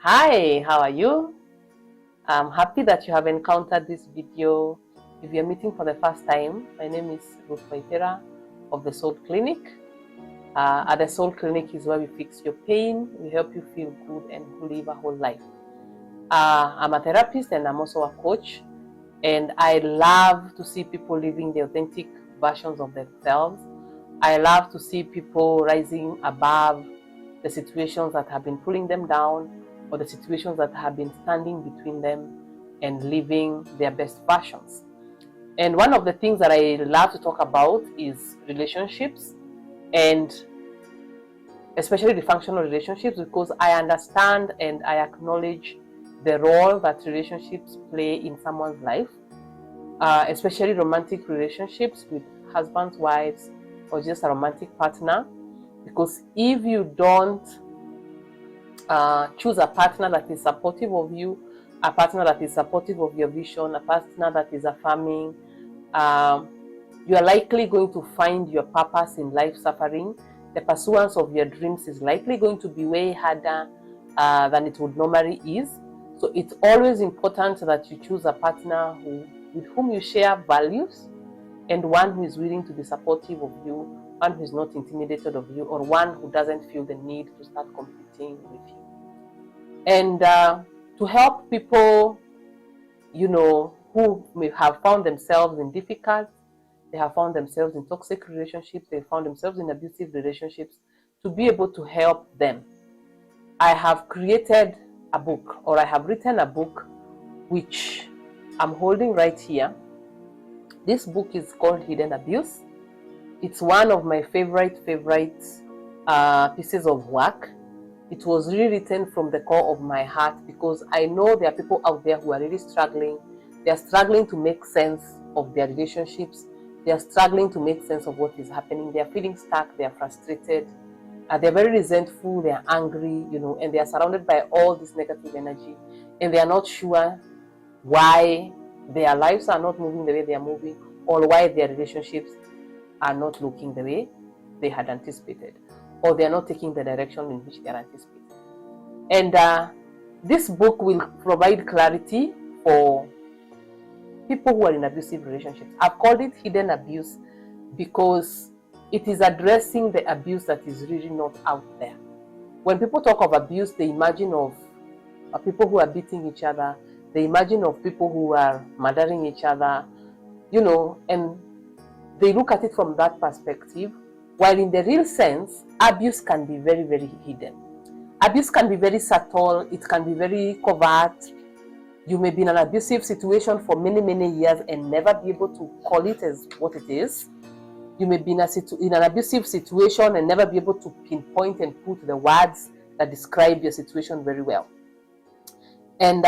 Hi, how are you? I'm happy that you have encountered this video. If you're meeting for the first time, my name is Ruth Waithira of the Soul Clinic. At the Soul Clinic is where we fix your pain, we help you feel good and live a whole life. I'm a therapist and I'm also a coach, and I love to see people living the authentic versions of themselves. I love to see people rising above the situations that have been pulling them down, or the situations that have been standing between them and living their best versions. And one of the things that I love to talk about is relationships, and especially the functional relationships, because I understand and I acknowledge the role that relationships play in someone's life, especially romantic relationships with husbands, wives, or just a romantic partner. Because if you don't choose a partner that is supportive of you, a partner that is supportive of your vision, a partner that is affirming, you are likely going to find your purpose in life suffering. The pursuance of your dreams is likely going to be way harder than it would normally is. So it's always important that you choose a partner with whom you share values, and one who is willing to be supportive of you, one who is not intimidated of you, or one who doesn't feel the need to start competing with you. And to help people, who may have found themselves in difficult, they have found themselves in toxic relationships, they found themselves in abusive relationships, to be able to help them, I have created a book, or I have written a book, which I'm holding right here. This book is called Hidden Abuse. It's one of my favorite pieces of work. It was really written from the core of my heart, because I know there are people out there who are really struggling. They are struggling to make sense of their relationships. They are struggling to make sense of what is happening. They are feeling stuck. They are frustrated. They're very resentful. They are angry, and they are surrounded by all this negative energy. And they are not sure why their lives are not moving the way they are moving, or why their relationships are not looking the way they had anticipated, or they are not taking the direction in which they are anticipating. And this book will provide clarity for people who are in abusive relationships. I've called it Hidden Abuse because it is addressing the abuse that is really not out there. When people talk of abuse, they imagine of people who are beating each other. They imagine of people who are murdering each other, and they look at it from that perspective. While in the real sense, abuse can be very, very hidden. Abuse can be very subtle. It can be very covert. You may be in an abusive situation for many, many years and never be able to call it as what it is. You may be in an abusive situation and never be able to pinpoint and put the words that describe your situation very well. And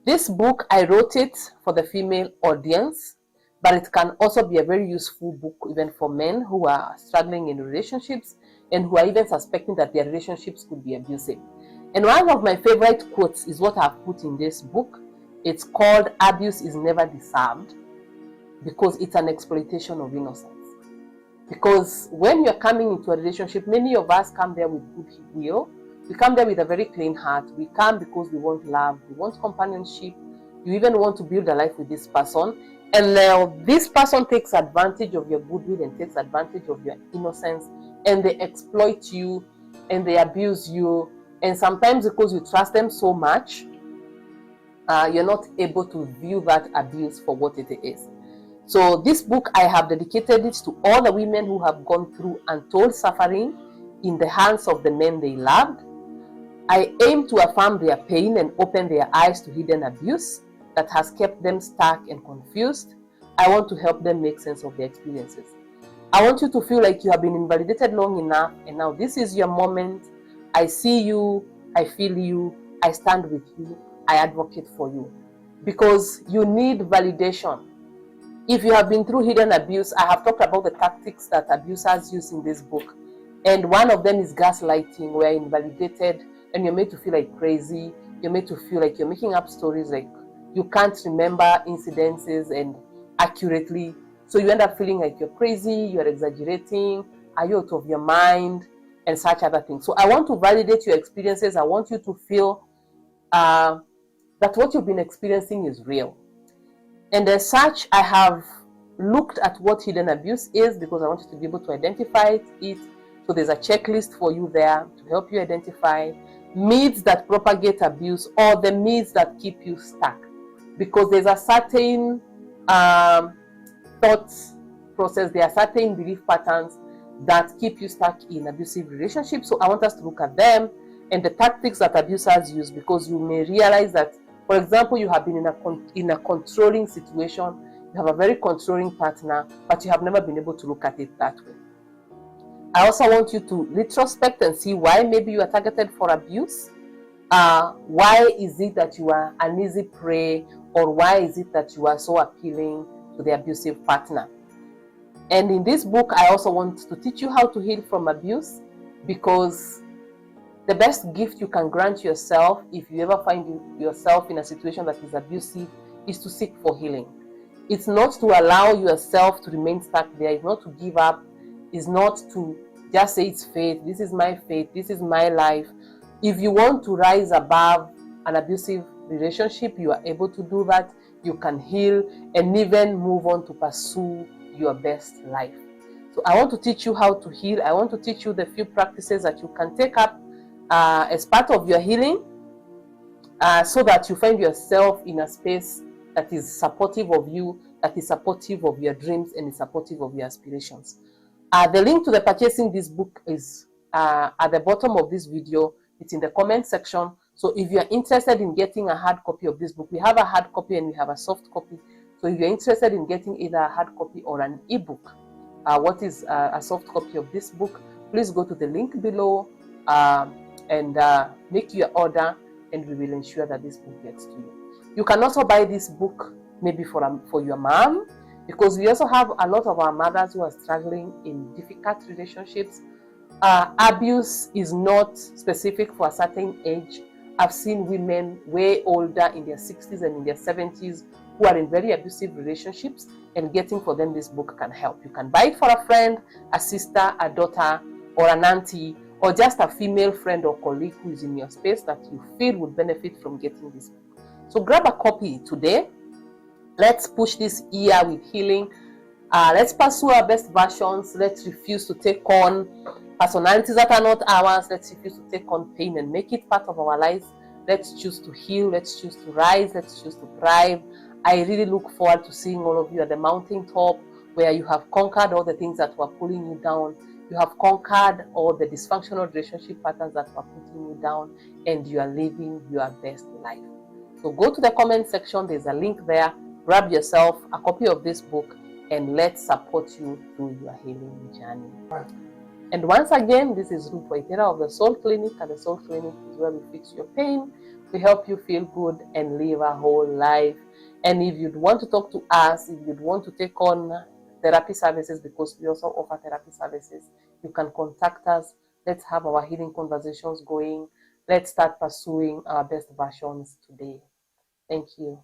this book, I wrote it for the female audience, but it can also be a very useful book even for men who are struggling in relationships and who are even suspecting that their relationships could be abusive. And one of my favorite quotes is what I've put in this book. It's called "Abuse is Never Deserved," because it's an exploitation of innocence. Because when you're coming into a relationship, many of us come there with good will. We come there with a very clean heart. We come because we want love, we want companionship. You even want to build a life with this person. And now this person takes advantage of your goodwill and takes advantage of your innocence, and they exploit you and they abuse you. And sometimes because you trust them so much, you're not able to view that abuse for what it is. So this book, I have dedicated it to all the women who have gone through untold suffering in the hands of the men they loved. I aim to affirm their pain and open their eyes to hidden abuse that has kept them stuck and confused. I want to help them make sense of their experiences. I want you to feel like you have been invalidated long enough, and now this is your moment. I see you, I feel you, I stand with you, I advocate for you. Because you need validation. If you have been through hidden abuse, I have talked about the tactics that abusers use in this book. And one of them is gaslighting, where you're invalidated and you're made to feel like crazy. You're made to feel like you're making up stories, like you can't remember incidences and accurately. So you end up feeling like you're crazy, you're exaggerating, are you out of your mind, and such other things. So I want to validate your experiences. I want you to feel that what you've been experiencing is real. And as such, I have looked at what hidden abuse is, because I want you to be able to identify it. So there's a checklist for you there to help you identify myths that propagate abuse, or the myths that keep you stuck. Because there's a certain thought process, there are certain belief patterns that keep you stuck in abusive relationships. So I want us to look at them and the tactics that abusers use, because you may realize that, for example, you have been in a controlling situation, you have a very controlling partner, but you have never been able to look at it that way. I also want you to retrospect and see why maybe you are targeted for abuse. Why is it that you are an easy prey, or why is it that you are so appealing to the abusive partner? And in this book, I also want to teach you how to heal from abuse, because the best gift you can grant yourself if you ever find yourself in a situation that is abusive is to seek for healing. It's not to allow yourself to remain stuck there. It's not to give up. It's not to just say it's fate. This is my fate. This is my life. If you want to rise above an abusive relationship, you are able to do that. You can heal and even move on to pursue your best life. So I want to teach you how to heal. I want to teach you the few practices that you can take up as part of your healing, so that you find yourself in a space that is supportive of you, that is supportive of your dreams, and is supportive of your aspirations. The link to the purchasing this book is at the bottom of this video. It's in the comment section. So if you're interested in getting a hard copy of this book, we have a hard copy and we have a soft copy. So if you're interested in getting either a hard copy or an ebook, what is a soft copy of this book, please go to the link below and make your order, and we will ensure that this book gets to you. You can also buy this book maybe for your mom, because we also have a lot of our mothers who are struggling in difficult relationships. Abuse is not specific for a certain age. I've seen women way older, in their 60s and in their 70s, who are in very abusive relationships, and getting for them this book can help. You can buy it for a friend, a sister, a daughter, or an auntie, or just a female friend or colleague who is in your space that you feel would benefit from getting this book. So grab a copy today. Let's push this year with healing. Let's pursue our best versions. Let's refuse to take on personalities that are not ours. Let's refuse to take on pain and make it part of our lives. Let's choose to heal. Let's choose to rise. Let's choose to thrive. I really look forward to seeing all of you at the mountaintop, where you have conquered all the things that were pulling you down. You have conquered all the dysfunctional relationship patterns that were putting you down, and you are living your best life. So go to the comment section. There's a link there. Grab yourself a copy of this book, and let's support you through your healing journey. And once again, this is Ruth Waithira of the Soul Clinic, and the Soul Clinic is where we fix your pain, we help you feel good and live a whole life. And if you'd want to talk to us, if you'd want to take on therapy services, because we also offer therapy services, you can contact us. Let's have our healing conversations going. Let's start pursuing our best versions today. Thank you.